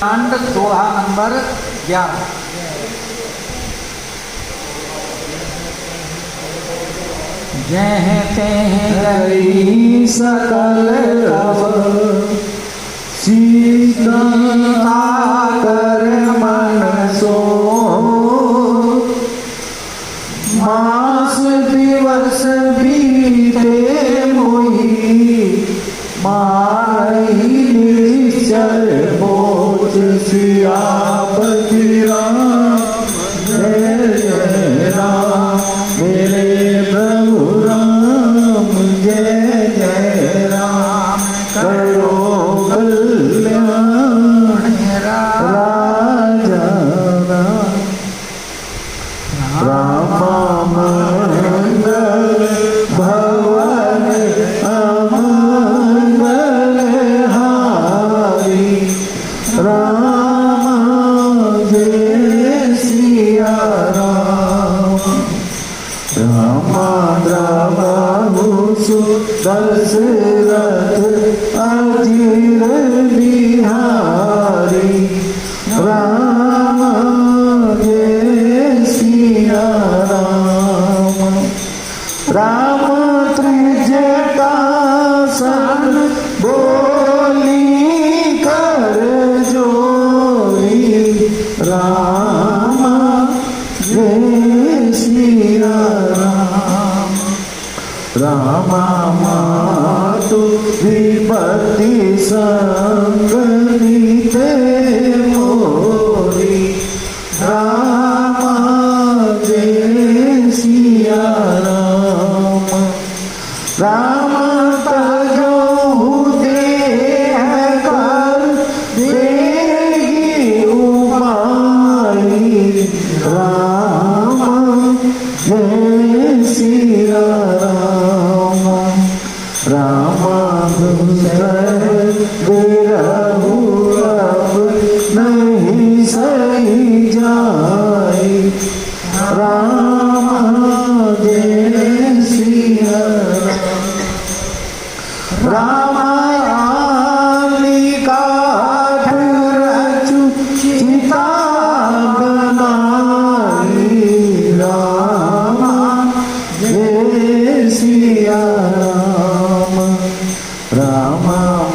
कांड 16 नंबर 11। जह तह गई सकल सीता कर मन सो मास दिवस बीते मोही मारही निश्चल बोझ सियापति राम जय जय राम मेरे प्रभु राम जय जय राम करो कल्याण राजा राम मंगल भवन अमंगल हारी राम जय सिया राम राम दशरथ अजीर बिहारी राम जय सिया राम राम त्रिजटा सन बोली कर जोरी राम जय सिया राम राम मातु विपत्ति संगनीते मोरी राम जय सिया राम राम तजो देह कर देगी उमाई राम जय सिया राम राम विरहु अब नहीं सही जाए राम जय सिया राम आली काठ रचु चिता बनाई राम जय सिया राम राम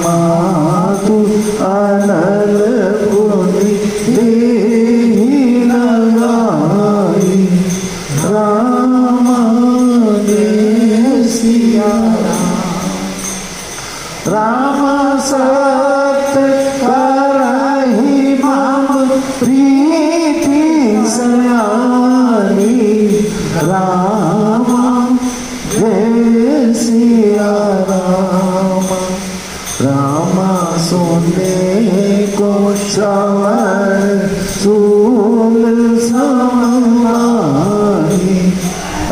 मातु अनल पुनि देहि लगाई राम जय सिया राम सत्य करहि मम प्रीति सयानी राम जय सिया राम राम सोने को श्रवण सूल समानी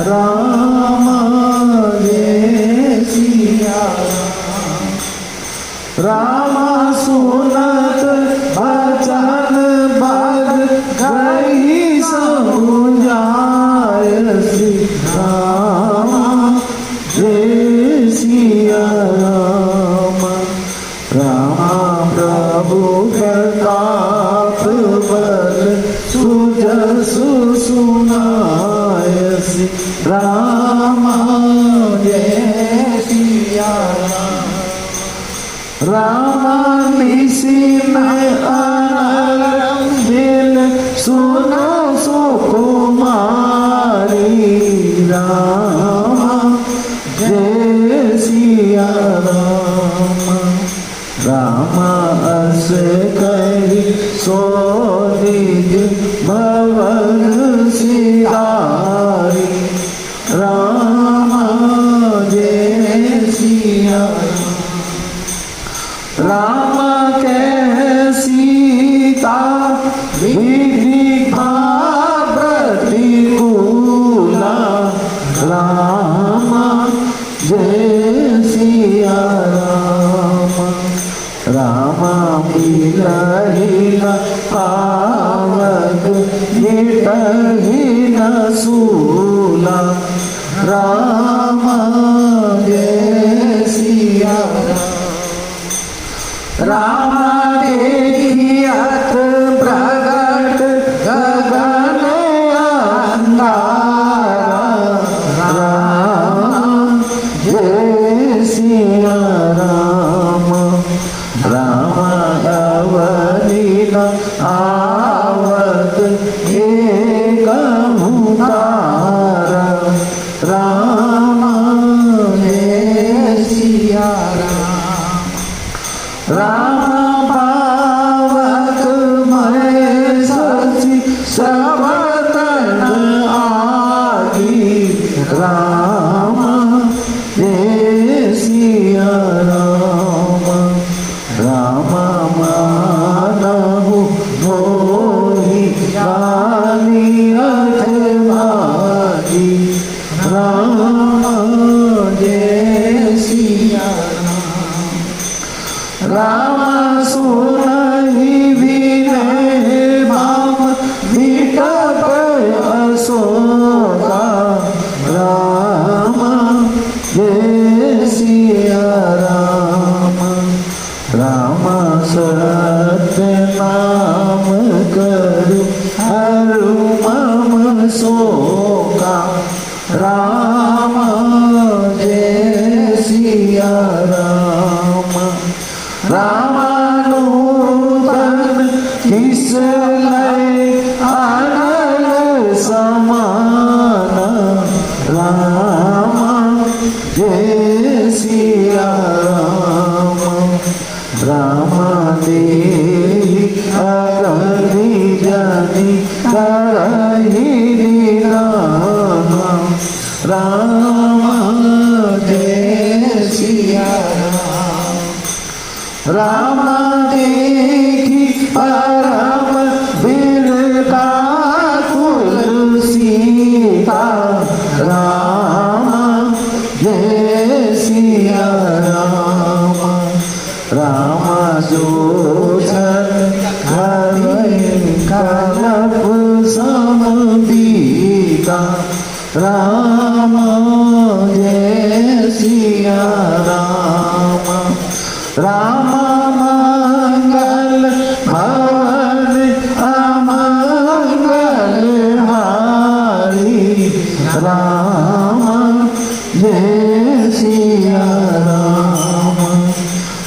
राम जय सिया राम सुनत भजन भग गई समुझाय राम जय सिया राम राम प्रभु प्रताप बल सुजसु सुनाय राम जय सिया राम निसी में अनरम दिल सुनो सुकुमारी राम जय सिया राम राम अस कही सो निज भवन सिधारी राम जय सिया राम कह सीता विधि प्रतिकूला राम जय सिया राम राम मिलहि न पावक मिटहि न सूला राम जय सिया राम देखिया अवनीन आवत एक मुतार राम जय सिया राम। राम पावक मैं सची सबतन आगी राम जय सिया राम। राम मानहु मोहि गानी अठमागी राम जय सिया राम। राम सुनहि विनय माम विटप अशोका राम जय सिया राम। राम सत्य नाम करु हरु मम शोका राम जय सिया राम। रामानुतन किस लय अनल समान राम जय सिया राम। राम देहि अगनि जनि करहि राम राम जय सिया राम। राम देखी परम बिरकाकुल सीता राम जय सिया राम। राम जोछन कलप समबीता राम जय सिया राम। राम मंगल भवन अमंगल हारी राम जय सिया राम।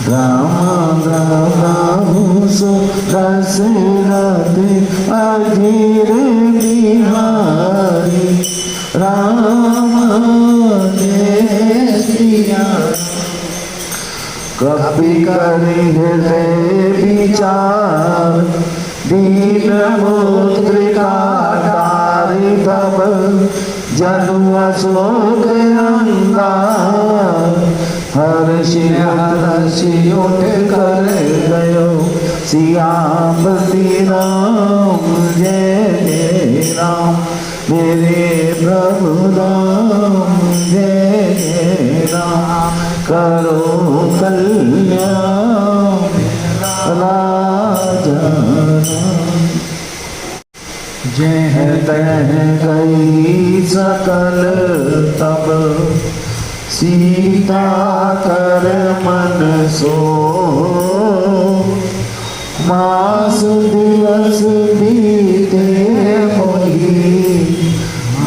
राम राम सो दशरथ अधीर बिहारी राम जय सिया। कपि करि हृदय विचार दीन मुद्रिका डारि तब जनु अशोक अंगार। हर्षि हर्षि उठ कर गयो सियापति राम जय जय राम। मेरे प्रभु राम जय जय राम। करो कल्याण राजा राम। जय तह गई सकल तब सीता कर मन सो। मास दिवस बीते मोही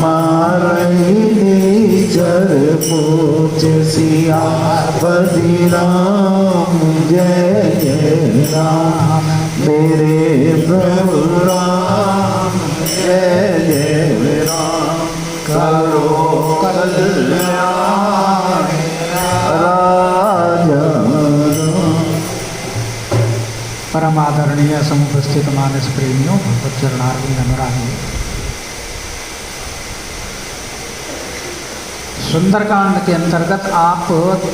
मारही निचर पूछ सियापति राम जय जय राम। मेरे प्रभु राम जय जय राम। करो कल्याण राजा राम। परम आदरणीय समुपस्थित मानस प्रेमियों, भगवत चरणारविंद अनुरागी, सुंदरकांड के अंतर्गत आप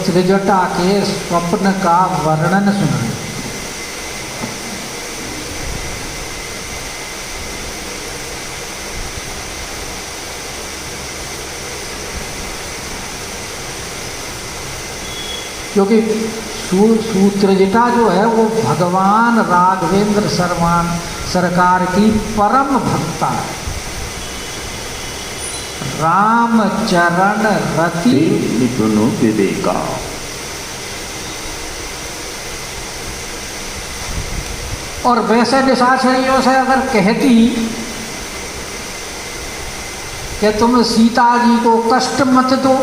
त्रिजटा के स्वप्न का वर्णन सुन रहे हैं। क्योंकि त्रिजटा जो है वो भगवान राघवेंद्र सरकार की परम भक्ता है। राम चरण रति निपुनो विवेका। और वैसे निशाचरियों से अगर कहती कि तुम सीता जी को कष्ट मत दो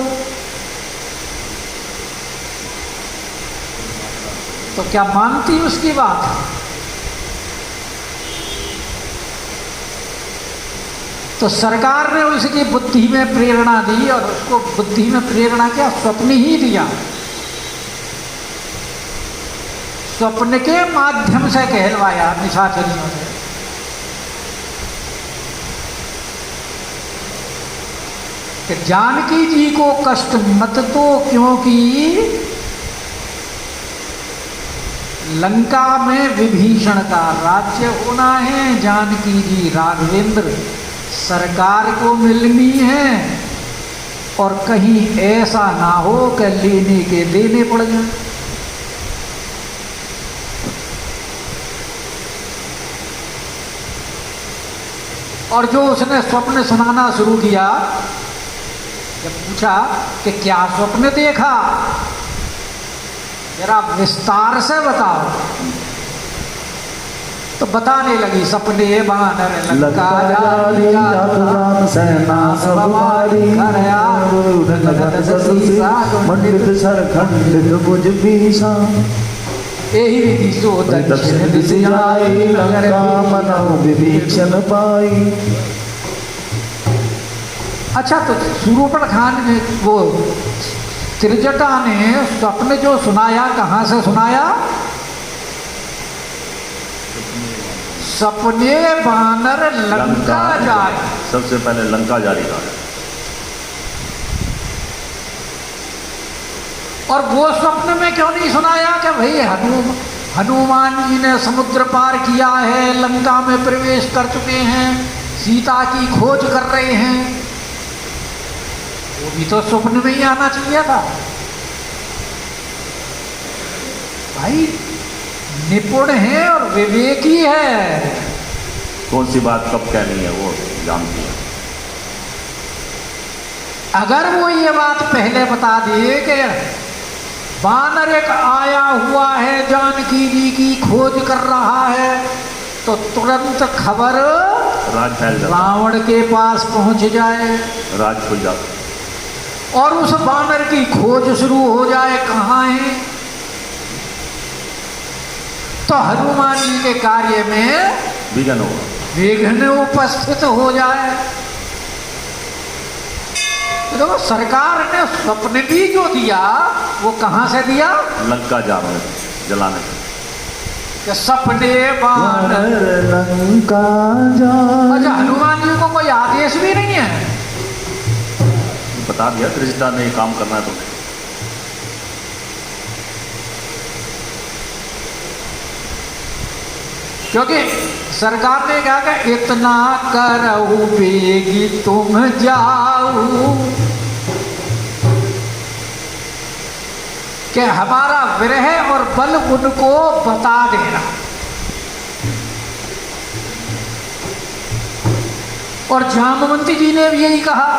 तो क्या मानती उसकी बात? तो सरकार ने उसकी बुद्धि में प्रेरणा दी और उसको बुद्धि में प्रेरणा क्या, स्वप्न ही दिया। स्वप्न के माध्यम से कहलवाया निशाचरियों से। कि जानकी जी को कष्ट मत दो, क्योंकि लंका में विभीषण का राज्य होना है, जानकी जी राघवेंद्र सरकार को मिलनी है, और कहीं ऐसा ना हो कि लेने के देने पड़ जाए। और जो उसने स्वप्न सुनाना शुरू किया, जब पूछा कि क्या स्वप्न देखा, जरा विस्तार से बताओ, तो बताने लगी। सपने बानर लंका जारी, राम सेना सब मारी, मंडित सरखंडित भुज भीषा, यही विधि सो दक्षिण दिशि आई, लंका मनो विभीषण पाई। अच्छा, तो सुरूपण खान ने, वो त्रिजटा ने स्वप्न जो सुनाया, कहाँ से सुनाया? सपने बानर लंका जारी। सबसे पहले लंका जारी का। और वो स्वप्न में क्यों नहीं सुनाया कि भाई हनुमान जी ने समुद्र पार किया है, लंका में प्रवेश कर चुके हैं, सीता की खोज कर रहे हैं? वो भी तो स्वप्न में ही आना चाहिए था भाई। निपुण है और विवेकी है, कौन सी बात कब कहनी है वो जानती है। अगर वो ये बात पहले बता दिए कि बानर एक आया हुआ है, जानकी जी की खोज कर रहा है, तो तुरंत खबर राज फैल जाता, रावण के पास पहुंच जाए, राज खुल जाता, और उस बानर की खोज शुरू हो जाए कहाँ है, तो हनुमान जी के कार्य में विघ्न होगा, विघ्न उपस्थित हो जाए। तो देखो, सरकार ने स्वप्न भी जो दिया वो कहाँ से दिया? लंका जलाने से। कि सपने बानर लंका जारी। अच्छा, हनुमान जी को कोई आदेश भी नहीं है? बता दिया त्रिजटा ने काम करना है तुम्हें। क्योंकि सरकार ने कहा कि इतना करहु बेगी तुम जाऊ, कि हमारा विरह और बल उनको बता देना। और जामवंती जी ने भी यही कहा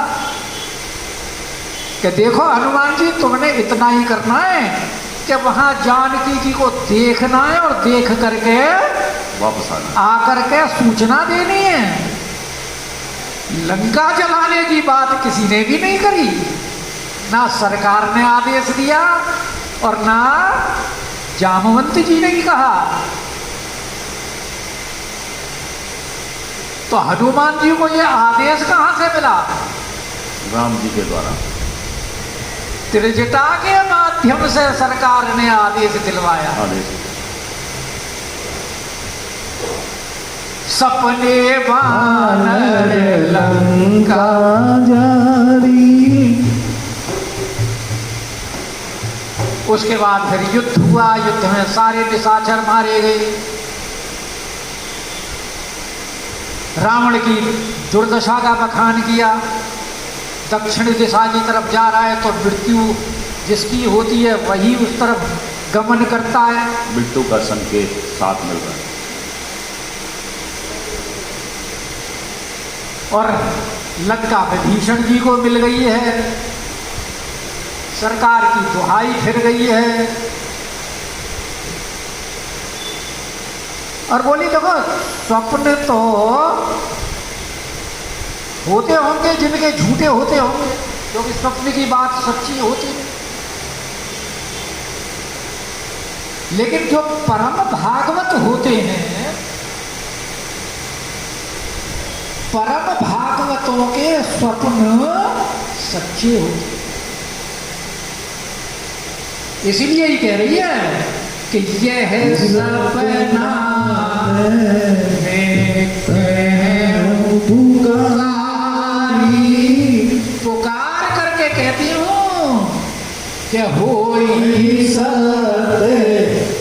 कि देखो हनुमान जी, तुमने इतना ही करना है कि वहां जानकी जी को देखना है, और देख करके वापस आना, आकर के सूचना देनी है। लंका जलाने की बात किसी ने भी नहीं करी, ना सरकार ने आदेश दिया और ना जामवंती जी ने ही कहा। तो हनुमान जी को ये आदेश कहाँ से मिला? राम जी के द्वारा, त्रिजटा के माध्यम से सरकार ने आदेश दिलवाया। आदेश। सपने बानर लंका जारी। उसके बाद फिर युद्ध हुआ, युद्ध में सारे निशाचर मारे गए। रावण की दुर्दशा का बखान किया। दक्षिण दिशा की तरफ जा रहा है तो मृत्यु जिसकी होती है वही उस तरफ गमन करता है। मृत्यु का संकेत साथ मिल रहा है। और लंका विभीषण जी को मिल गई है, सरकार की दुहाई फिर गई है। और बोली देखो, स्वप्न तो होते होंगे जिनके झूठे होते होंगे, क्योंकि स्वप्न की बात सच्ची होती नहीं। लेकिन जो परम भागवत होते हैं, परम भागवतों के स्वप्न सच्चे होते हैं। इसीलिए ही कह रही है कि यह सपना पुकार करके कहती हूँ कि होई सत्य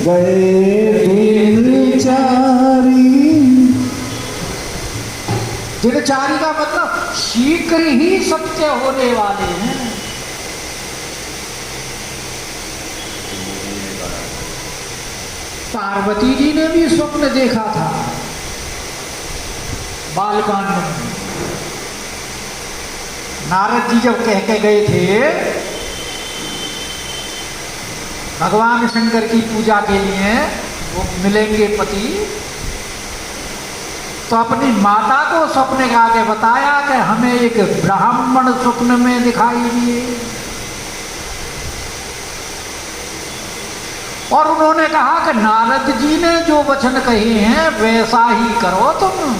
गए दिनचारी। दिनचारी का मतलब शीघ्र ही सत्य होने वाले हैं। पार्वती जी ने भी स्वप्न देखा था बालकांड में। नारद जी जब कह के गए थे भगवान शंकर की पूजा के लिए, वो मिलेंगे पति, तो अपनी माता को स्वप्न का आगे बताया कि हमें एक ब्राह्मण स्वप्न में दिखाई दिए, और उन्होंने कहा कि नारद जी ने जो वचन कहे हैं वैसा ही करो तुम।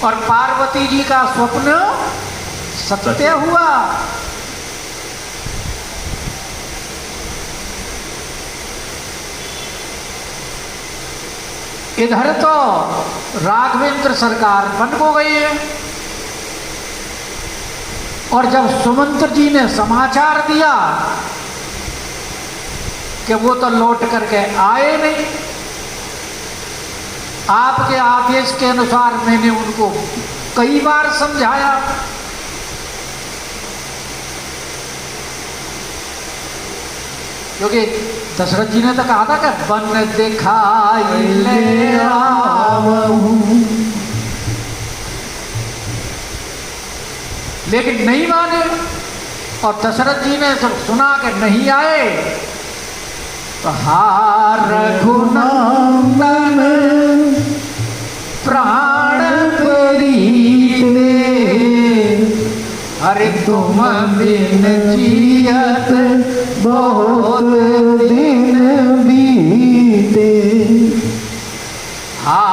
और पार्वती जी का स्वप्न सत्य हुआ। इधर तो राघवेंद्र सरकार बन हो गई है, और जब सुमंत्र जी ने समाचार दिया कि वो तो लौट करके आए नहीं, आपके आदेश के अनुसार मैंने उनको कई बार समझाया, क्योंकि दशरथ जी ने तो कहा था कि बन दिखाई ले आवूं, लेकिन नहीं माने। और दशरथ जी ने जब सुना कि नहीं आए तो रघुनंदन प्राण प्रीते, अरे तुम बिन जियत बहुत दिन बीते, हा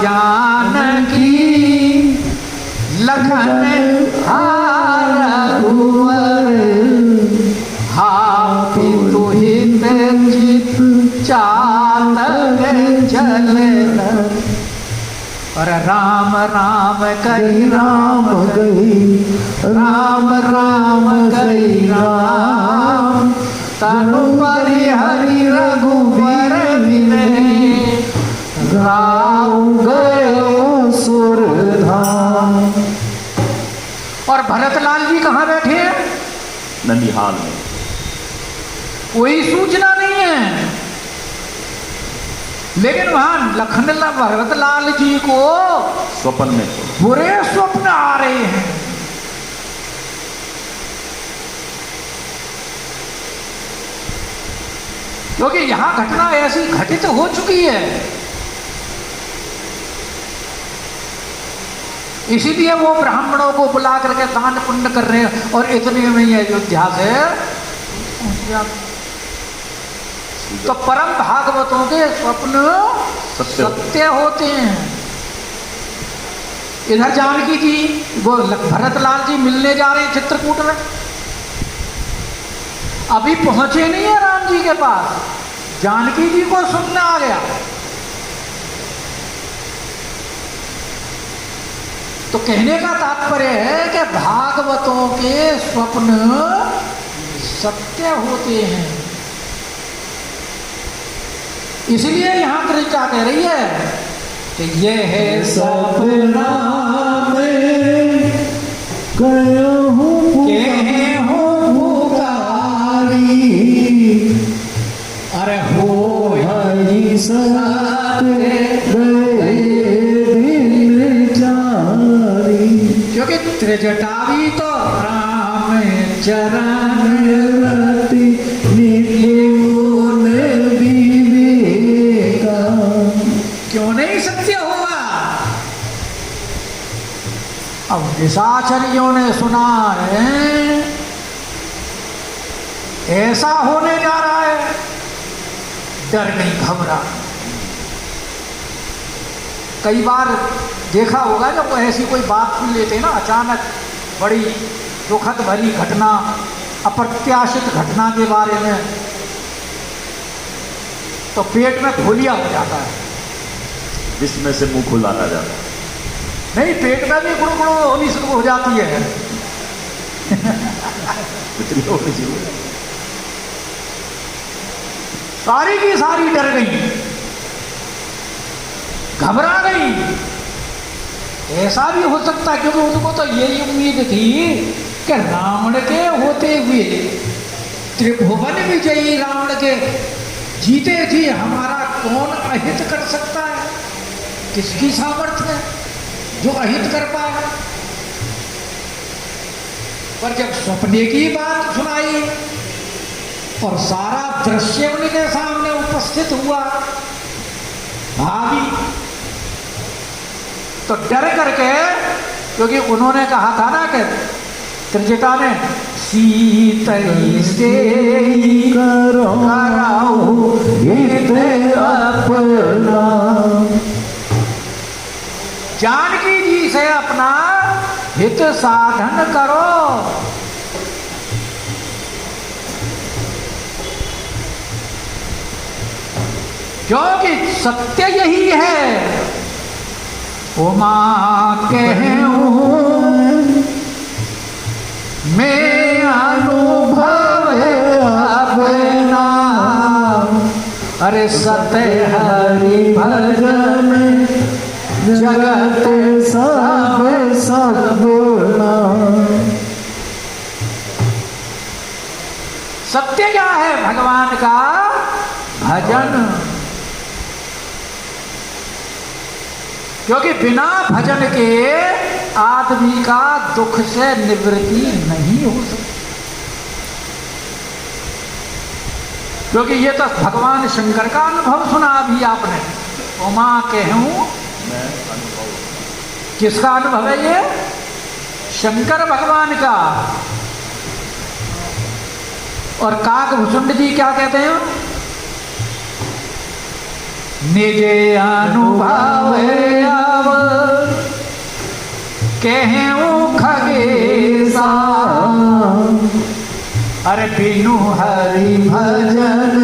जानकी लखन हा रघुवर, हा पितु हित चित चातक जलन, और राम राम कही राम गई राम राम कही राम, तनु परि हरि रघुवर विनय, गाँव गए सुर धाम। और भरतलाल जी कहाँ बैठे हैं? नंदिहाल में। कोई सूचना नहीं है, लेकिन वहां लखनलाल भरतलाल जी को स्वप्न में बुरे स्वप्न आ रहे हैं। क्योंकि यहां घटना ऐसी घटित हो चुकी है, इसीलिए वो ब्राह्मणों को बुला करके दान पुण्य कर रहे हैं। और इतने में ही अयोध्या से तो परम भागवतों के स्वप्न सत्य होते हैं। इधर जानकी जी वो भरतलाल जी मिलने जा रहे हैं चित्रकूट में, अभी पहुंचे नहीं है राम जी के पास, जानकी जी को सुनना आ गया। तो कहने का तात्पर्य है कि भागवतों के स्वप्न सत्य होते हैं। इसलिए यहां कृष्णा कह रही है कि यह है सपना में कहूँ पुकारी, अरे हो हरि सत्य गए दिन चारी। क्योंकि त्रिजटावी तो राम चरण रति निर्गुण विवेका, क्यों नहीं सत्य होगा? अब निशाचरियों ने सुना है ऐसा होने जा रहा है, डर नहीं, घबरा। कई बार देखा होगा जब ऐसी कोई बात सुन लेते हैं ना, अचानक बड़ी दुखद भरी घटना, अप्रत्याशित घटना के बारे में, तो पेट में घोलिया हो जाता है। जिसमें से मुंह खुलाता जाता है। नहीं, पेट में भी गुड़गुड़ होनी शुरू हो जाती है। इतनी होनी चाहिए। सारी की सारी डर गई, घबरा गई। ऐसा भी हो सकता है, क्योंकि उनको तो यही उम्मीद थी कि रावण के होते हुए, त्रिभुवन विजयी रावण के जीते जी हमारा कौन अहित कर सकता है? किसकी सामर्थ्य है जो अहित कर पाए? पर जब सपने की बात सुनाई और सारा दृश्य उनके सामने उपस्थित हुआ, भाभी तो डर करके, क्योंकि उन्होंने कहा था ना कि त्रिजटा ने सीतई से कराऊ हित अपना, जानकी जी से अपना हित साधन करो। क्योंकि सत्य यही है, उमा कहूं मैं अनुभव अपना, अरे सत्य हरि भजन जगत सब सगुना। सत्य क्या है? भगवान का भजन। क्योंकि बिना भजन के आदमी का दुख से निवृत्ति नहीं हो सकती। क्योंकि ये तो भगवान शंकर का अनुभव सुना अभी आपने, उमा कहूं मैं अनुभव। किसका अनुभव है ये? शंकर भगवान का। और काकभूषुंड जी क्या कहते हैं? निज अनुभव अब कहूं खगेसा, अरे बिनु हरि भजन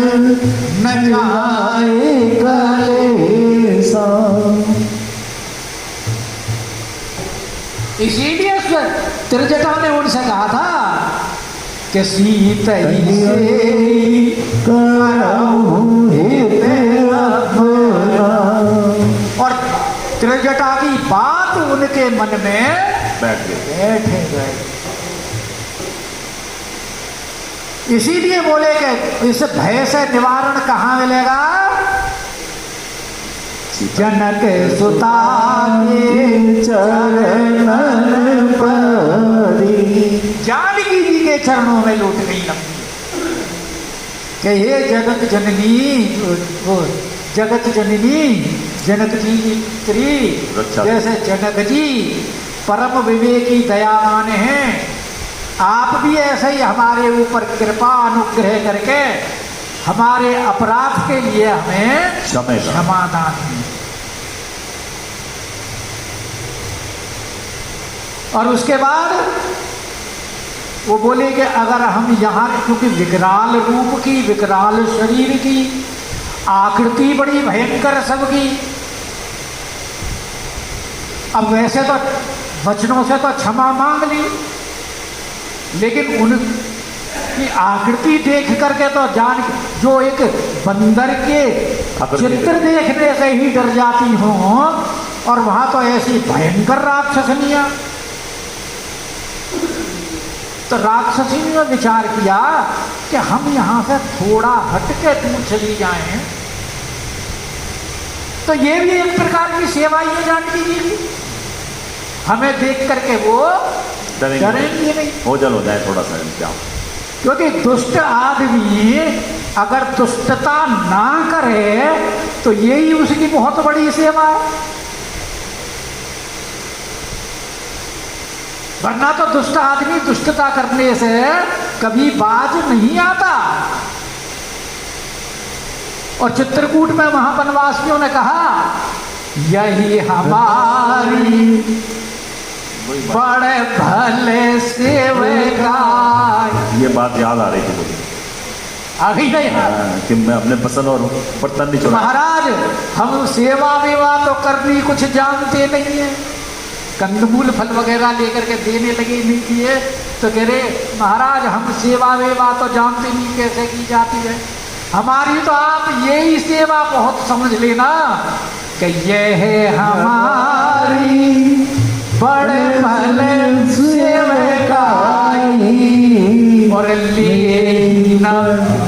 न जाए कलेसा। इसीलिए त्रिजटा ने उनसे कहा था कि सीतई से कराऊं हित अपना, और त्रिजटा की बात उनके मन में बैठ गए। इसीलिए बोले कि इस भय से निवारण कहाँ मिलेगा? जनक सुता के चरणन परी, जानकी जी के चरणों में लौट गई लंबी कि हे जगत जननी, वो जगत जननी जनक जी की पुत्री, जैसे जनक जी परम विवेकी दयावान हैं, आप भी ऐसे ही हमारे ऊपर कृपा अनुग्रह करके हमारे अपराध के लिए हमें क्षमादान दें। और उसके बाद वो बोले कि अगर हम यहाँ, क्योंकि विकराल रूप की, विकराल शरीर की, आकृति बड़ी भयंकर सबकी, अब वैसे तो वचनों से तो क्षमा मांग ली, लेकिन उनकी आकृति देख करके तो जान, जो एक बंदर के चित्र देखने से ही डर जाती हो, और वहां तो ऐसी भयंकर राक्षसनियां। तो राक्षसी ने विचार किया कि हम यहां से थोड़ा हटके दूर चली जाएं, तो ये भी एक प्रकार की सेवा ही है जानकी जी की, हमें देख करके वो डरेंगे नहीं, ओझल हो जाए थोड़ा सा इंतजाम। क्योंकि दुष्ट आदमी अगर दुष्टता ना करे तो यही उसकी बहुत बड़ी सेवा है। वरना तो दुष्ट आदमी दुष्टता करने से कभी बाज नहीं आता। और चित्रकूट में वहां वनवासियों ने कहा यही हमारी बड़े भले सेवका। ये बात याद आ रही थी मुझे अभी नहीं कि मैं अपने पसंद और बर्तन नहीं चुरा। महाराज हम सेवा वेवा तो करनी कुछ जानते नहीं है, कंदमूल फल वगैरह लेकर के देने लगे नहीं किए तो कह रहे महाराज हम सेवा वेवा तो जानते नहीं कैसे की जाती है, हमारी तो आप यही सेवा बहुत समझ लेना कि ये है हमारी बड़े भले सेवकाई और लिए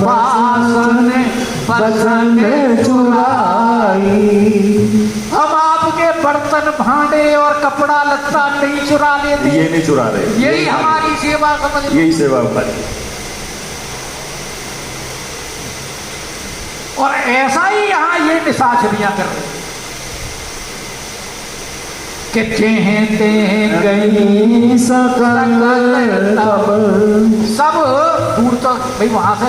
बासन बसन चुराई। हम आपके बर्तन भांडे और कपड़ा लत्ता नहीं चुरा लेते, ये नहीं चुरा रहे, यही हमारी सेवा समझ लो। यही सेवा हमारी। और ऐसा ही यहाँ ये निशाचरियां कर रहे कि चहते गई सकल तब। सब दूर तो भाई वहां से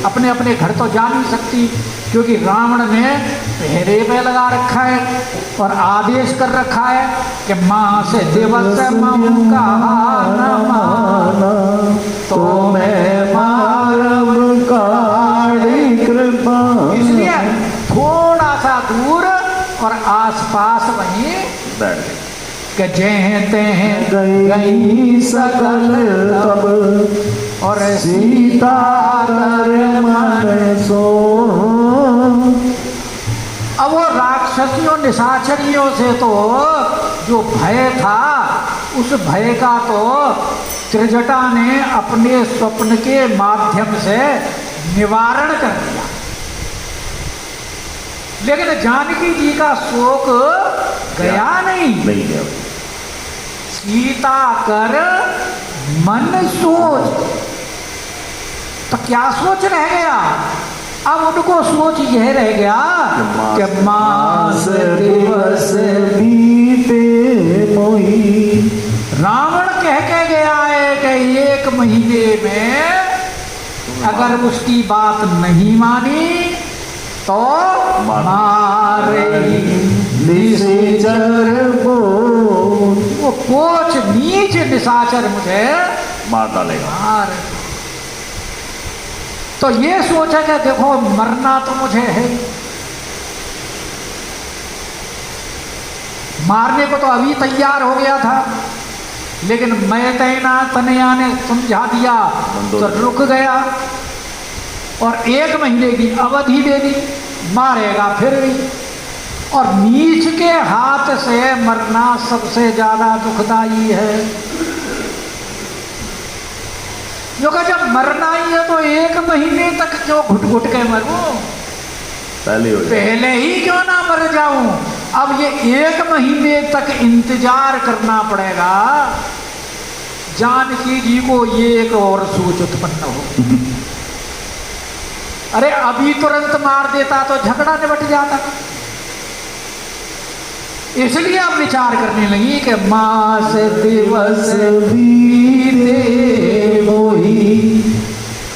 अपने अपने घर तो जा नहीं सकती, क्योंकि रावण ने पहरे पे लगा रखा है और आदेश कर रखा है कि मां से दिवस मम का न माना तो मैं मारब काड़ी कृपा। इसलिए थोड़ा सा दूर और आसपास वहीं कि जहते हैं गई सकल तब और सीता कर मन सो। अब वो राक्षसियों निशाचरियों से तो जो भय था उस भय का तो त्रिजटा ने अपने स्वप्न के माध्यम से निवारण कर दिया, लेकिन जानकी जी का शोक गया नहीं गया। सीता कर मन सोच, तो क्या सोच रह गया? अब उनको सोच यह रह गया कि मास दिवस बीते मोही। रावण कह के गया है कि 1 महीने में अगर उसकी बात नहीं मानी तो मारे निशाचर को। वो कोच नीच निशाचर मुझे मार डालेगा। मार। तो ये सोचा कि देखो मरना तो मुझे है, मारने को तो अभी तैयार हो गया था, लेकिन मैं तैना तनया ने समझा दिया तो रुक गया और 1 महीने की अवधि दे दी, मारेगा फिर भी। और नीच के हाथ से मरना सबसे ज्यादा दुखदाई है, क्योंकि जब मरना ही है तो 1 महीने तक क्यों घुट घुट के मरूं, पहले ही क्यों ना मर जाऊं। अब ये 1 महीने तक इंतजार करना पड़ेगा। जानकी जी को ये एक और सोच उत्पन्न हो, अरे अभी तुरंत मार देता तो झगड़ा निपट जाता। इसलिए अब विचार करने लगी कि मास दिवस बीते मोही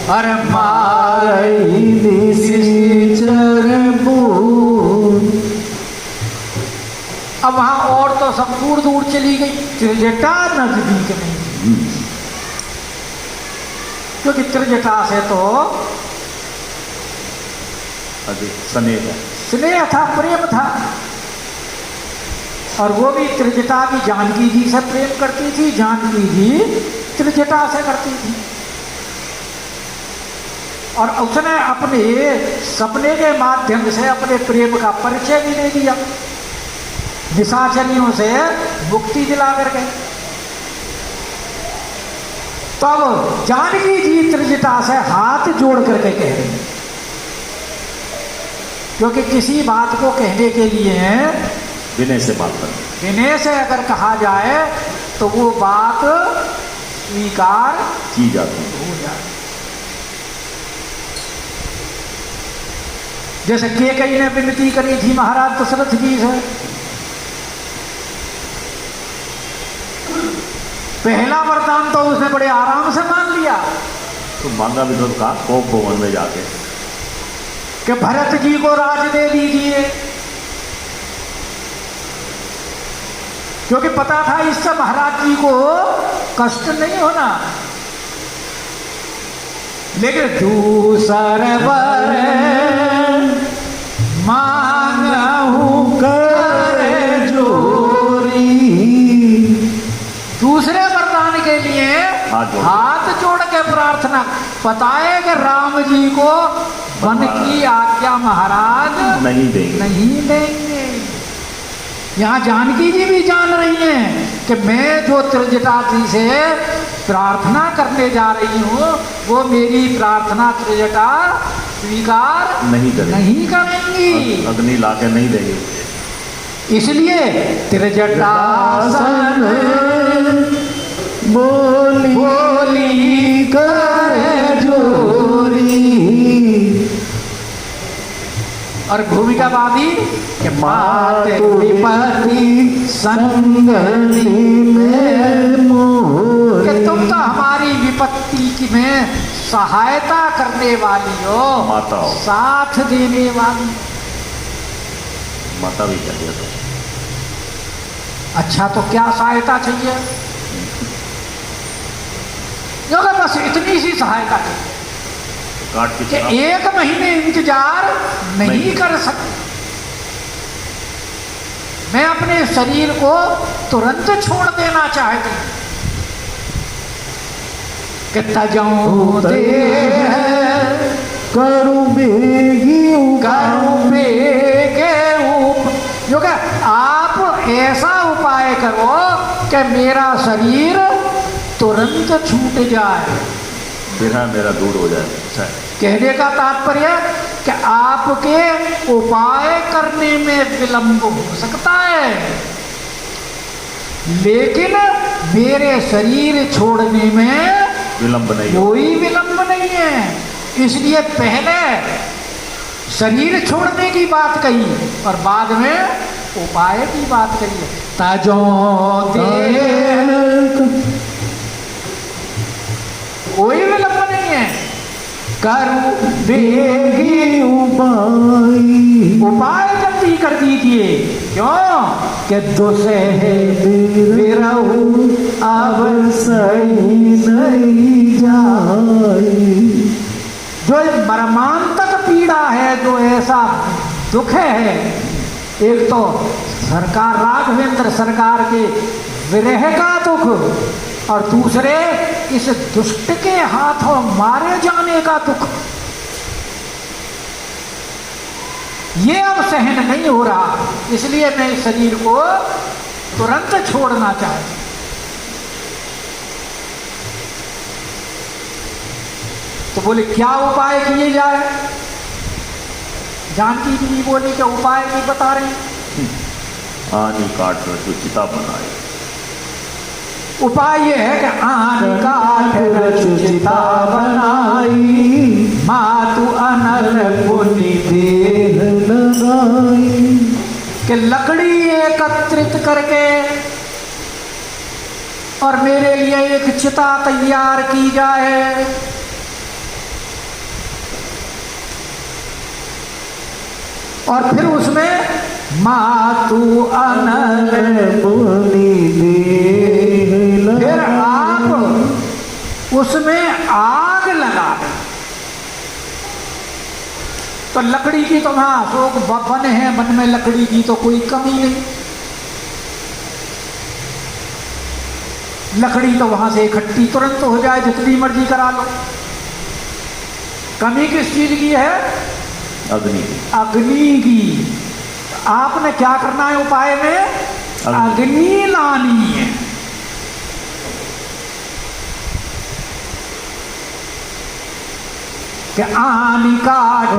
और मारई निशाचर बूढ़। अब वहां और तो सब दूर दूर चली गई, त्रिजटा नजदीक नहीं, क्योंकि त्रिजटा से तो स्नेह था, प्रेम था, और वो भी त्रिजटा भी जानकी जी से प्रेम करती थी, जानकी जी त्रिजटा से करती थी। और उसने अपने सपने के माध्यम से अपने प्रेम का परिचय भी दे दिया, निशाचरियों से मुक्ति दिला करके। तब जानकी जी त्रिजटा से हाथ जोड़ करके कह रही हैं, क्योंकि किसी बात को कहने के लिए विनय से बात कर, विनय से अगर कहा जाए तो वो बात स्वीकार की जाती हो जाए। जैसे कैकेयी ने विनती करी थी महाराज दशरथ जी से पहला वरदान तो उसने बड़े आराम से मान लिया तो मांगा भी तो कहा कोप भवन में जाके कि भरत जी को राज दे दीजिए, क्योंकि पता था इससे महाराज जी को कष्ट नहीं होना। लेकिन दूसरे वर मांगहु कर जोरी, दूसरे वरदान के लिए हाथ जोड़ के प्रार्थना। पता है कि राम जी को वन की आज्ञा महाराज नहीं देंगे, नहीं देंगे। यहाँ जानकी जी भी जान रही हैं कि मैं जो त्रिजटा जी से प्रार्थना करने जा रही हूँ वो मेरी प्रार्थना त्रिजटा स्वीकार नहीं करेंगी, अग्नि लाके नहीं देंगे। इसलिए त्रिजटासन बोली कर जोरी, और भूमिका बाधी कि मात विपत्ति संगनी में मोरी, कि तुम तो हमारी विपत्ति की में सहायता करने वाली हो, माता हो, साथ देने वाली। माता भी कह दिया तो अच्छा तो क्या सहायता चाहिए? क्योंकि बस इतनी सी सहायता चाहिए काट के कि एक महीने इंतजार नहीं कर सकते। मैं अपने शरीर को तुरंत छोड़ देना चाहती हूं कि तजऊं दे करूं बेगी बेगे जो कि आप ऐसा उपाय करो कि मेरा शरीर तुरंत छूट जाए, बिना मेरा दूर हो जाए। अच्छा, कहने का तात्पर्य कि आपके उपाय करने में विलंब हो सकता है लेकिन मेरे शरीर छोड़ने में विलंब नहीं, कोई विलंब नहीं है। इसलिए पहले शरीर छोड़ने की बात कही और बाद में उपाय की बात कही है। ताजों दे कोई विलंब नहीं है, करूं बेगी उपाय जल्दी कर दीजिए। क्यों कि दुसहे रहूं अब सही नहीं जाए, जो मर्मांतक पीड़ा है, जो ऐसा दुख है, एक तो सरकार राघवेंद्र सरकार के विरह का दुख और दूसरे इस दुष्ट के हाथों मारे जाने का दुख, ये अब सहन नहीं हो रहा। इसलिए मैं इस शरीर को तुरंत छोड़ना चाहती हूं। तो बोले क्या उपाय किए जाए? जानकी जी बोली क्या उपाय नहीं बता रहे? आनी काट रच चिता बनाए। उपाय ये है कि आनी काट रच चिता बनाई, मातु अनल पुनि देह लगाई, कि लकड़ी एकत्रित करके और मेरे लिए एक चिता तैयार की जाए। और फिर उसमें मातु अनल पुनि देह फिर आप उसमें आग लगा दें। तो लकड़ी की तो वहां अशोक वन है, वन में लकड़ी की तो कोई कमी नहीं, लकड़ी तो वहां से इकट्ठी तुरंत हो जाए, जितनी मर्जी करा लो। कमी किस चीज की है? अग्नि, अग्नि की। आपने क्या करना है उपाय में? अग्नि लानी है। कि आनी काट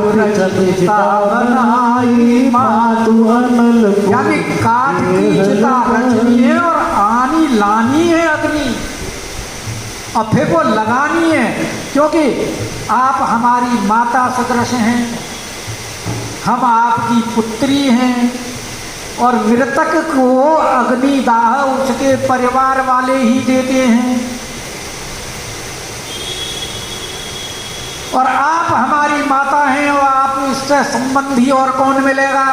चिता बनाई, मातु अनल यानी काठ की चिता रचनी है और आनी लानी है अग्नि, और फिर वो लगानी है। क्योंकि आप हमारी माता सदृश हैं, हम आपकी पुत्री हैं, और मृतक को अग्निदाह उसके परिवार वाले ही देते हैं। और आप हमारी माता हैं और आप इससे संबंधी और कौन मिलेगा,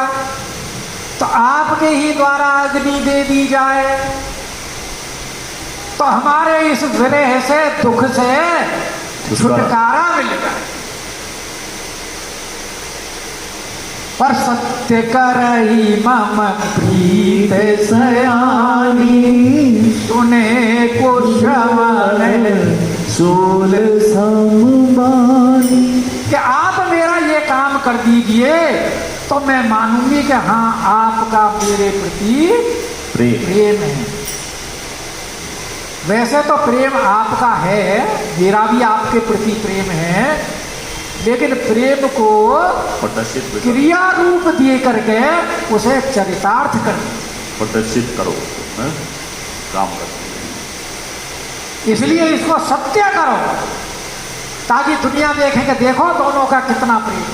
तो आपके ही द्वारा अग्नि दे दी जाए तो हमारे इस विरह से, दुख से छुटकारा मिल जाए। पर सत्य करही मम प्रीत सयानी, सुने को श्रवण शूल समबानी। कि आप मेरा ये काम कर दीजिए तो मैं मानूंगी कि हाँ आपका मेरे प्रति प्रेम है। वैसे तो प्रेम आपका है, मेरा भी आपके प्रति प्रेम है, लेकिन प्रेम को क्रिया रूप दे करके उसे चरितार्थ कर प्रदर्शित करो, काम करो। इसलिए इसको सत्य करो ताकि दुनिया देखे कि देखो दोनों का कितना प्रेम।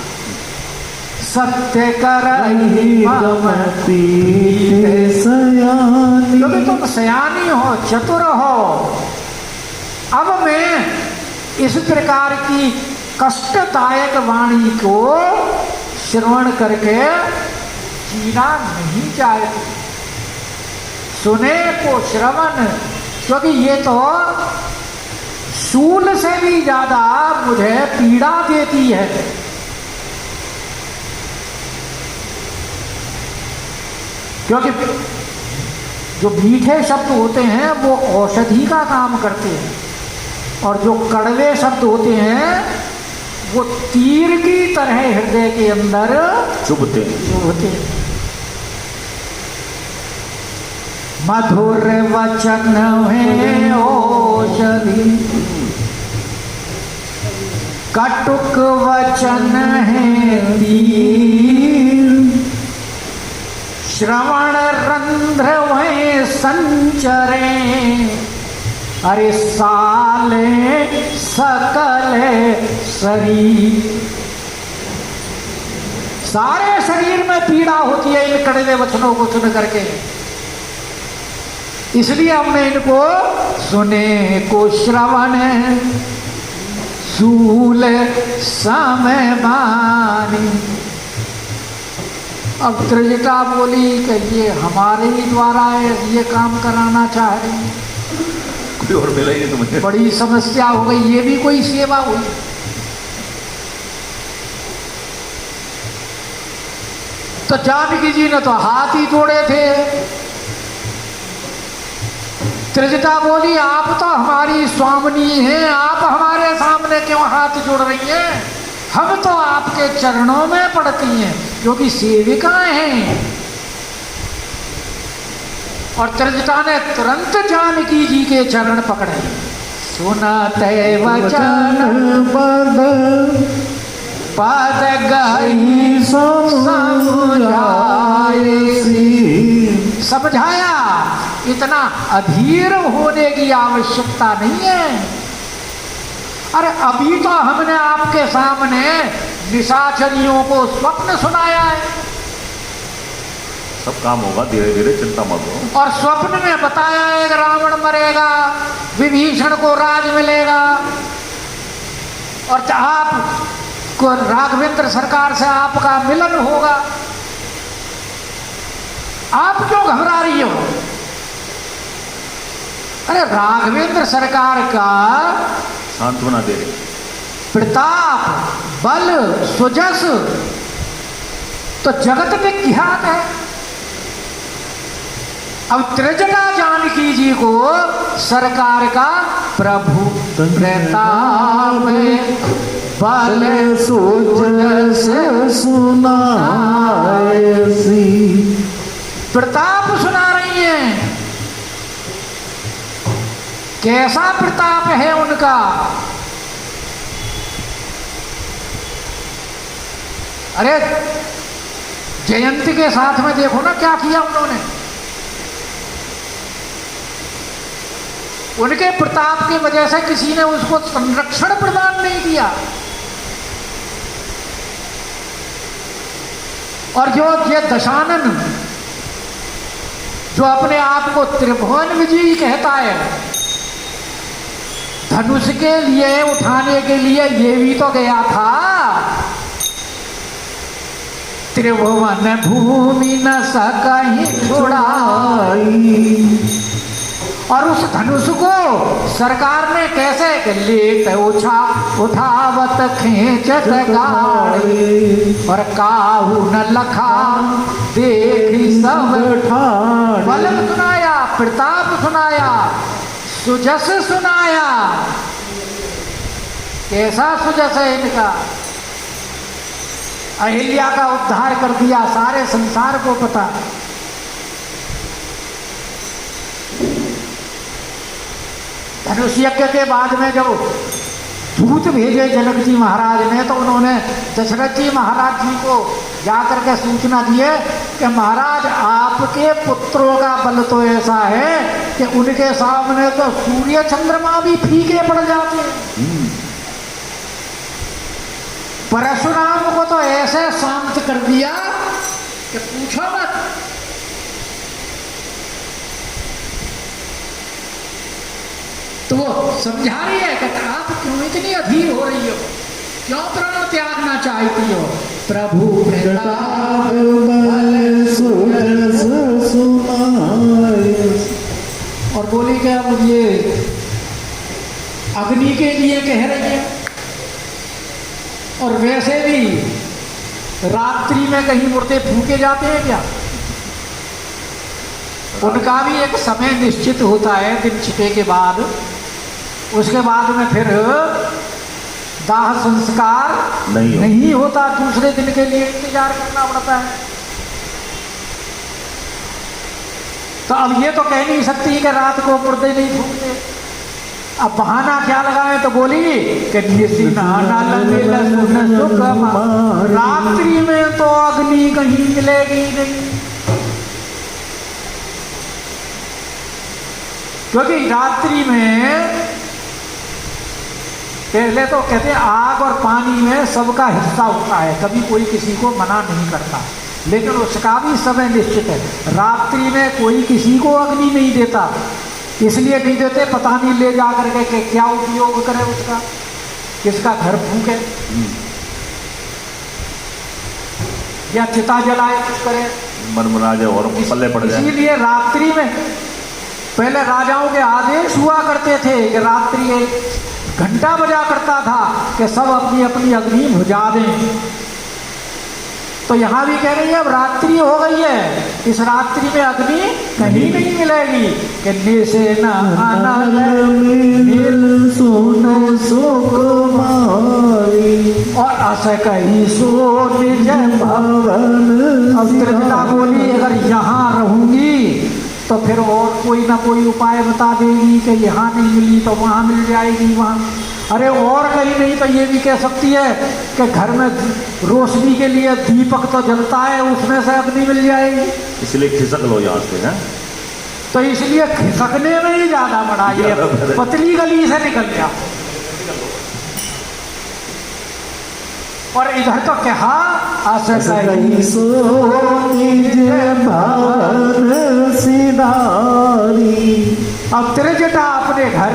सत्य करही मम प्रीत सयानी, क्योंकि तुम सयानी हो, चतुर हो। अब मैं इस प्रकार की कष्टदायक वाणी को श्रवण करके जीना नहीं चाहती। सुने को श्रवण, क्योंकि ये तो शूल से भी ज्यादा मुझे पीड़ा देती है। क्योंकि जो मीठे शब्द होते हैं वो औषधि का काम करते हैं, और जो कड़वे शब्द होते हैं वो तीर की तरह हृदय के अंदर चुभते हैं। मधुर वचन है औषधि, कटुक वचन है तीर, श्रवण रंध्र वह संचरे, अरे साले सकल शरीर। सारे शरीर में पीड़ा होती है इन कड़वे वचनों को सुन करके। इसलिए अब मैं इनको सुने को श्रवण शूल समय मानी। अब त्रिजटा बोली कि ये हमारे ही द्वारा ये काम कराना चाह रही है, कोई और मिला ही नहीं तुम्हें। बड़ी समस्या हो गई, ये भी कोई सेवा हुई। तो जानकी जी ने तो हाथ ही जोड़े थे। त्रिजटा बोली आप तो हमारी स्वामिनी हैं, आप हमारे सामने क्यों हाथ जोड़ रही हैं? हम तो आपके चरणों में पड़ती हैं क्योंकि सेविकाएं हैं। और त्रिजटा ने तुरंत जानकी जी के चरण पकड़े। सुनते वचन पद गई समझाया, इतना अधीर होने की आवश्यकता नहीं है। अरे अभी तो हमने आपके सामने निशाचरियों को स्वप्न सुनाया है। सब काम होगा धीरे धीरे, चिंता मत हो। और स्वप्न में बताया है कि रावण मरेगा, विभीषण को राज मिलेगा, और आपको राघवेंद्र सरकार से आपका मिलन होगा। आप क्यों घबरा रही हो? अरे राघवेंद्र सरकार का सांत्वना दे रहे, प्रताप, बल, सुजस तो जगत में विख्यात है। अब त्रिजटा जानकी जी को सरकार का प्रभु प्रताप बल सुजस सुनाएसी, प्रताप सुना रही हैं। कैसा प्रताप है उनका? अरे जयंती के साथ में देखो ना क्या किया उन्होंने। उनके प्रताप की वजह से किसी ने उसको संरक्षण प्रदान नहीं किया। और जो ये दशानन जो अपने आप को त्रिभुवन विजयी कहता है, धनुष के लिए उठाने के लिए ये भी तो गया था। त्रिभुवन भूमि न सकहीं छुड़ाई, और उस धनुष को सरकार ने कैसे लेत उठावत खींचत गाड़ी, और काहू न लखा देखी सब बल सुनाया, प्रताप सुनाया, सुजस सुनाया। कैसा सुजस है इनका, अहिल्या का उद्धार कर दिया, सारे संसार को पता। धनुष यज्ञ के बाद में जब दूत भेजे जनक जी महाराज ने, तो उन्होंने दशरथ जी महाराज जी को जाकर के सूचना दिए कि महाराज आपके पुत्रों का बल तो ऐसा है कि उनके सामने तो सूर्य चंद्रमा भी फीके पड़ जाते हैं। परशुराम को तो ऐसे शांत कर दिया कि पूछो मत। तो वो समझा रही है कि आप क्यों इतनी अधीर हो रही हो, क्यों प्राण त्यागना चाहती हो। प्रभु प्रताप बल सुजस सुनाए, और बोली कि अब ये अग्नि के लिए कह रही है, और वैसे भी रात्रि में कहीं मुर्दे फूके जाते हैं क्या? उनका भी एक समय निश्चित होता है दिन छिपे के बाद, उसके बाद में फिर दाह संस्कार नहीं होता, दूसरे दिन के लिए इंतजार करना पड़ता है। तो अब ये तो कह नहीं सकती कि रात को मुर्दे नहीं फूकते। अब बहाना क्या लगाए, तो बोली कि रात्रि में तो अग्नि कहीं मिलेगी नहीं, क्योंकि रात्रि में पहले तो कहते हैं आग और पानी में सबका हिस्सा होता है, कभी कोई किसी को मना नहीं करता, लेकिन उसका भी समय निश्चित है। रात्रि में कोई किसी को अग्नि नहीं देता, इसलिए नहीं देते पता नहीं ले जा करके के क्या उपयोग करे उसका, किसका घर फूके या चिता जलाए, कुछ करे, मनमना जाए और पल्ले पड़ जाए। इसीलिए रात्रि में पहले राजाओं के आदेश हुआ करते थे कि रात्रि एक घंटा बजा करता था कि सब अपनी अपनी अग्नि बुझा दें। तो यहाँ भी कह रही है अब रात्रि हो गई है, इस रात्रि में अग्नि कहीं नहीं मिलेगी कि निसे न मिल सुन सुकुमारी, और अस कहीं सो निज भवन। अब त्रिजटा बोली अगर यहाँ रहूंगी तो फिर और कोई ना कोई उपाय बता देगी कि यहाँ नहीं मिली तो वहाँ मिल जाएगी, वहाँ अरे और कहीं नहीं तो ये भी कह सकती है कि घर में रोशनी के लिए दीपक तो जलता है, उसमें से अग्नि मिल जाएगी, इसलिए खिसक लो यहाँ से है। तो इसलिए खिसकने में ही ज्यादा बड़ा ये पतली गली से निकल गया। और इधर तो कहा अब त्रिजटा अपने घर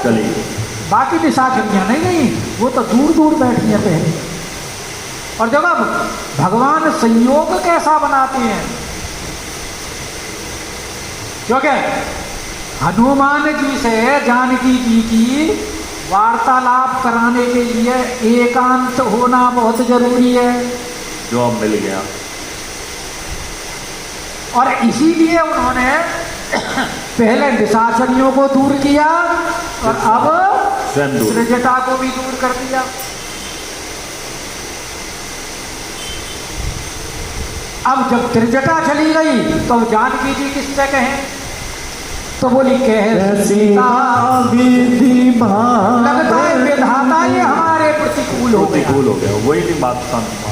चली, बाकी निशाचरियां नहीं, वो तो दूर दूर बैठी है पहले। और जब अब भगवान संयोग कैसा बनाते हैं, क्योंकि हनुमान जी से जानकी जी की वार्तालाप कराने के लिए एकांत होना बहुत जरूरी है, जो अब मिल गया। और इसीलिए उन्होंने पहले निशाचरियों को दूर किया और अब त्रिजटा को भी दूर कर दिया। अब जब त्रिजटा चली गई तो जानकी जी किससे कहें, तो बोली कह सीता लगता है विधाता ये हमारे प्रतिकूल हो गया, वही नहीं बात मानता।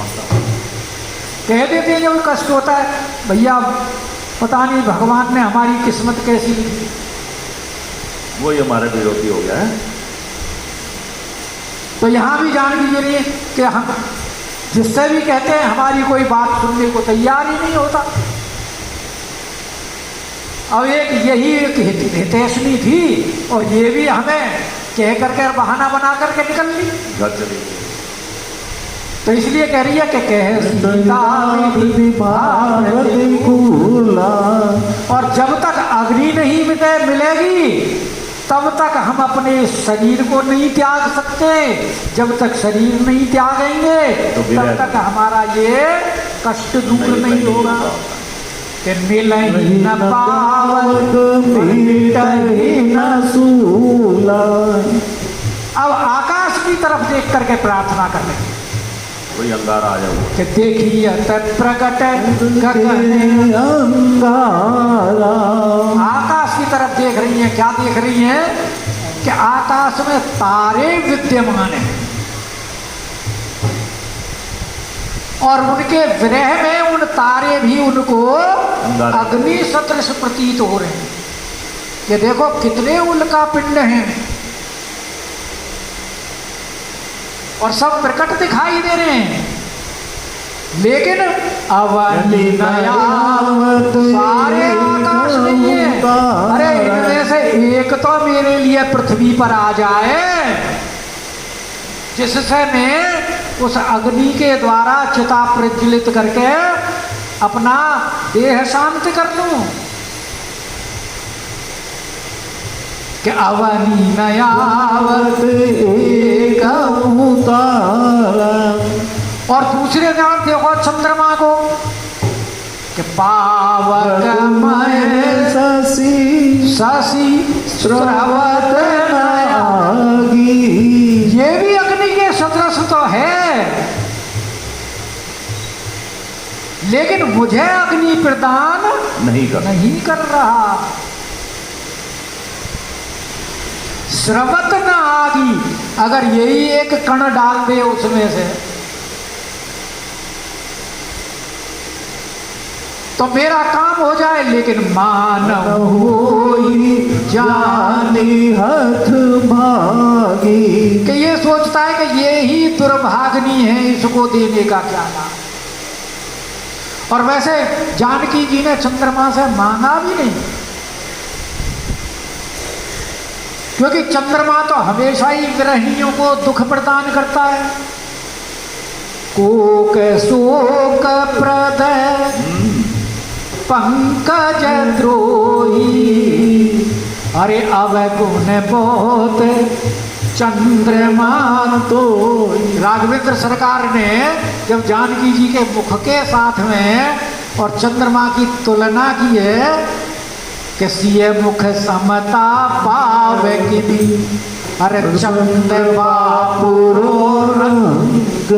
कह देते हैं जब कष्ट होता है, भैया पता नहीं भगवान ने हमारी किस्मत कैसी लिखी, वही हमारे विरोधी हो गया है। तो यहाँ भी जान लीजिए कि हम जिससे भी कहते हैं हमारी कोई बात सुनने को तैयार ही नहीं होता। अब एक यही एक हितैषणी थी और ये भी हमें कह करके बहाना बना करके निकल ली। घर चली गई। तो इसलिए कह रही है कि कह सीता प्रतिकूला। और जब तक अग्नि नहीं मिलेगी तब तक हम अपने शरीर को नहीं त्याग सकते। जब तक शरीर नहीं त्यागेंगे तब तक हमारा ये कष्ट दूर नहीं होगा। कि मिलहि न पावक मिटहि न सूला। अब आकाश की तरफ देख करके प्रार्थना कर लेंगे। कोई अंगारा आ जाओ कि देखिए तत्प्रकट गगन अंगारा। आकाश की तरफ देख रही हैं। क्या देख रही हैं? कि आकाश में तारे विद्यमान हैं और उनके विरह में उन तारे भी उनको अग्नि सदृश प्रतीत हो रहे हैं। ये देखो कितने उल्का पिंड हैं और सब प्रकट दिखाई दे रहे हैं। लेकिन अवनी नयावत सारे आकाश नहीं है। अरे इनमें से एक तो मेरे लिए पृथ्वी पर आ जाए जिससे मैं उस अग्नि के द्वारा चिता प्रज्वलित करके अपना देह शांत कर लूं। कि अवनी नयावत एक उतारा। और दूसरे नाम देखो चंद्रमा को कि पावकमय शशि शशि स्रवत आगी। ये भी अग्नि के सदृश तो है लेकिन मुझे अग्नि प्रदान नहीं कर रहा। स्रवत न आगी, अगर यही एक कण डाल दे उसमें से तो मेरा काम हो जाए। लेकिन मानव होई जानी हथ भागी। कि ये सोचता है कि ये ही दुर्भाग्नि है, इसको देने का क्या लाभ। और वैसे जानकी जी ने चंद्रमा से मांगा भी नहीं क्योंकि चंद्रमा तो हमेशा ही विरहिणियों को दुख प्रदान करता है। कोक शोक प्रद पंकज द्रोही। अरे अवगुण बहुत चंद्रमा तो। राघवेंद्र सरकार ने जब जानकी जी के मुख के साथ में और चंद्रमा की तुलना की है कि सिय मुख समता पावे किनी। अरे चंद्रमा पुरो रंग।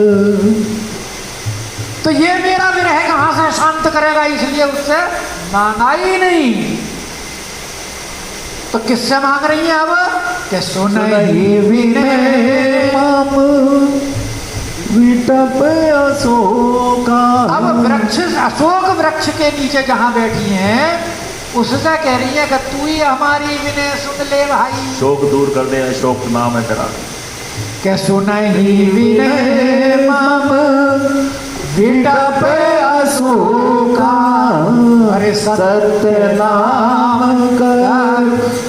तो ये मेरा विरह कहां से शांत करेगा, इसलिए उससे मांगा ही नहीं। तो किससे मांग रही है अब? कि सुनहि विनय मम विटप अशोका। अब वृक्ष अशोक वृक्ष के नीचे जहां बैठी हैं उससे कह रही है कि तू ही हमारी विनय सुन ले भाई। शोक दूर कर दे, अशोक नाम है तेरा। कि सुनहि विनय मम विटप अशोका। अरे सत्य नाम कर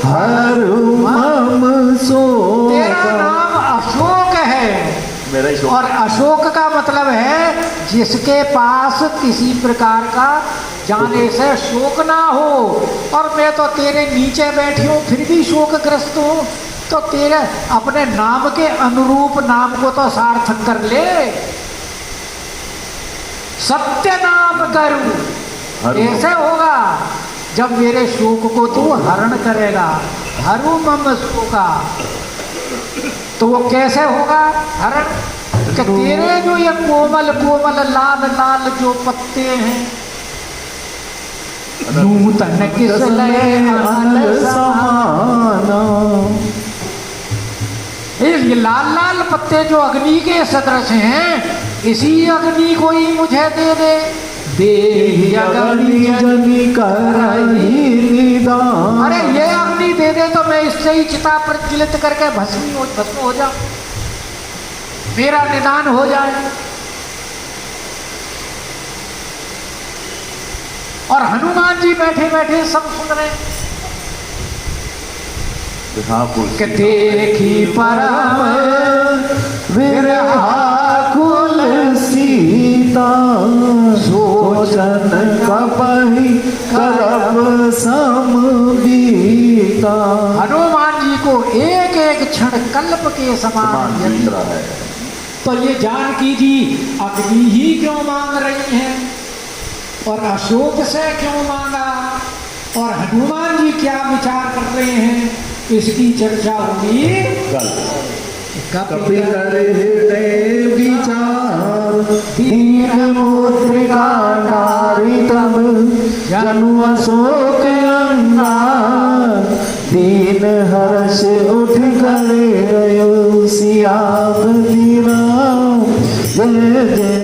हर मम शोक। तेरा नाम अशोक है मेरा ही शोक। और अशोक का मतलब है जिसके पास किसी प्रकार का जाने से शोक ना हो। और मैं तो तेरे नीचे बैठी हूं फिर भी शोकग्रस्त हूं। तो तेरे अपने नाम के अनुरूप नाम को तो सार्थक कर ले। सत्य नाम करूं कैसे होगा जब मेरे शोक को तू हरण करेगा। हरु मम शोका, तो वो कैसे होगा हरण? कि तेरे जो ये कोमल कोमल लाल लाल जो पत्ते हैं नूतन किस लय अनल समाना। ये लाल लाल पत्ते जो अग्नि के सदृश हैं इसी अग्नि को ही मुझे दे दे। दे अग्नि जगी करही निदान। अरे ये अग्नि दे दे तो मैं इससे ही चिता प्रज्वलित करके भस्म हो जाऊं, मेरा निदान हो जाए। और हनुमान जी बैठे बैठे सब सुन रहे हैं ठाकुर कि देखी परम विरहाकुल सीता सोचन कपहि करब समबीता। हनुमान जी को एक एक क्षण कल्प के समान समान बीत रहा है। तो ये जानकी जी अग्नि ही क्यों मांग रही हैं और अशोक से क्यों मांगा और हनुमान जी क्या विचार कर रहे हैं, इसकी चर्चा होगी कपि करे हृदय विचार दीन मुद्रिका कारितम जनु अशोक अंगार दीन हर्ष उठ करे सियापति राम जय जय।